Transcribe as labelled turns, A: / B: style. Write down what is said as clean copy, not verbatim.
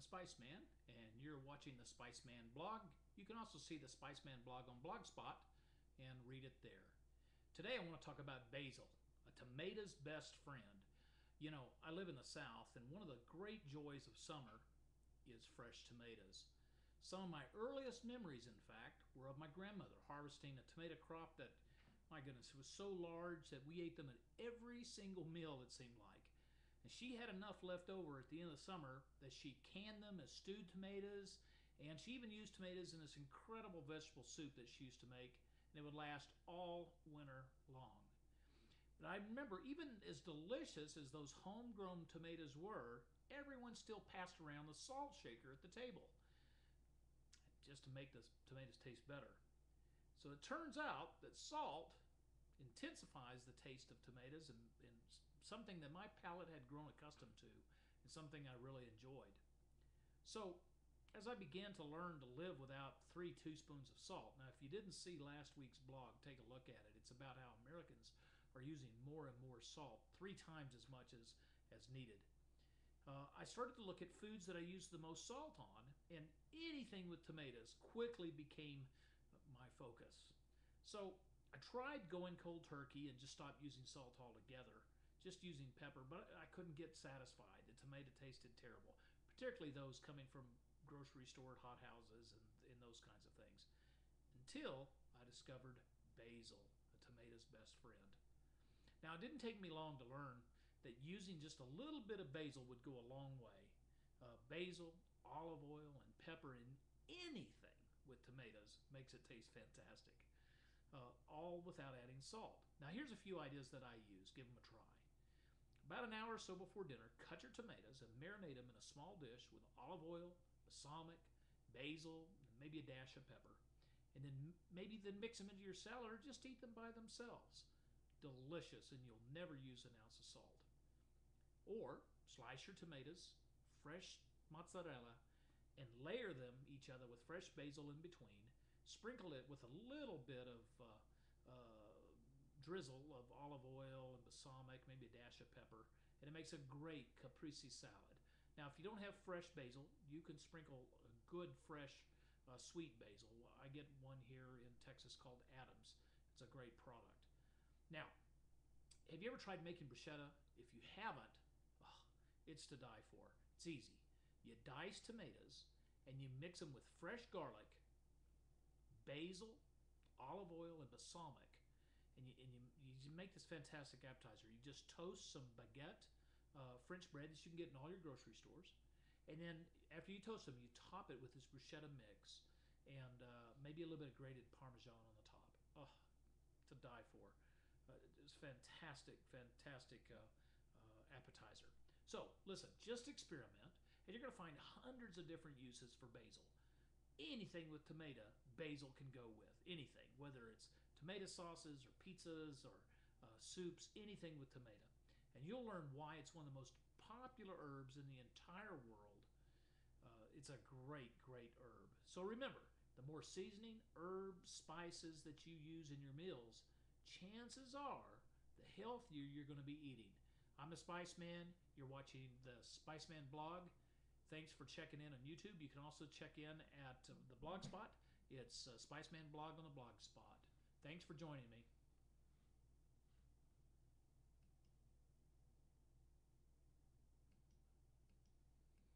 A: Spiceman, and you're watching the SpiceManBlog. You can also see the SpiceManBlog on Blogspot and read it there. Today I want to talk about basil, a tomato's best friend. You know, I live in the South, and one of the great joys of summer is fresh tomatoes. Some of my earliest memories, in fact, were of my grandmother harvesting a tomato crop that, my goodness, it was so large that we ate them at every single meal, it seemed like. And she had enough left over at the end of the summer that she canned them as stewed tomatoes, and she even used tomatoes in this incredible vegetable soup that she used to make, and it would last all winter long. But I remember, even as delicious as those homegrown tomatoes were, everyone still passed around the salt shaker at the table just to make the tomatoes taste better. So it turns out that salt intensifies the taste of tomatoes, and something that my palate had grown accustomed to, and something I really enjoyed. So as I began to learn to live without 3 teaspoons of salt, now if you didn't see last week's blog, take a look at it. It's about how Americans are using more and more salt, 3 times as much as needed. I started to look at foods that I use the most salt on, and anything with tomatoes quickly became my focus. So I tried going cold turkey and just stopped using salt altogether, just using pepper, but I couldn't get satisfied. The tomato tasted terrible, particularly those coming from grocery store hot houses and those kinds of things, until I discovered basil, a tomato's best friend. Now, it didn't take me long to learn that using just a little bit of basil would go a long way. Basil, olive oil, and pepper in anything with tomatoes makes it taste fantastic. All without adding salt. Now here's a few ideas that I use. Give them a try. About an hour or so before dinner, cut your tomatoes and marinate them in a small dish with olive oil, balsamic, basil, and maybe a dash of pepper. And then mix them into your salad, or just eat them by themselves. Delicious, and you'll never use an ounce of salt. Or slice your tomatoes, fresh mozzarella, and layer them each other with fresh basil in between. Sprinkle it with a little bit of drizzle of olive oil and balsamic, maybe a dash of pepper, and it makes a great caprese salad. Now, if you don't have fresh basil, you can sprinkle a good fresh sweet basil. I get one here in Texas called Adams. It's a great product. Now, have you ever tried making bruschetta? If you haven't, it's to die for. It's easy. You dice tomatoes and you mix them with fresh garlic, basil, olive oil, and balsamic, and you make this fantastic appetizer. You just toast some baguette, French bread that you can get in all your grocery stores, and then after you toast them, you top it with this bruschetta mix, and maybe a little bit of grated Parmesan on the top. To die for. It's fantastic appetizer. So listen, just experiment, and you're going to find hundreds of different uses for basil. Anything with tomato, basil can go with. Anything, whether it's tomato sauces or pizzas or soups, anything with tomato. And you'll learn why it's one of the most popular herbs in the entire world. It's a great herb. So remember, the more seasoning, herbs, spices that you use in your meals, chances are the healthier you're going to be eating. I'm the Spiceman. You're watching the SpiceManBlog. Thanks for checking in on YouTube. You can also check in at the Blogspot. It's SpiceManBlog on the Blogspot. Thanks for joining me.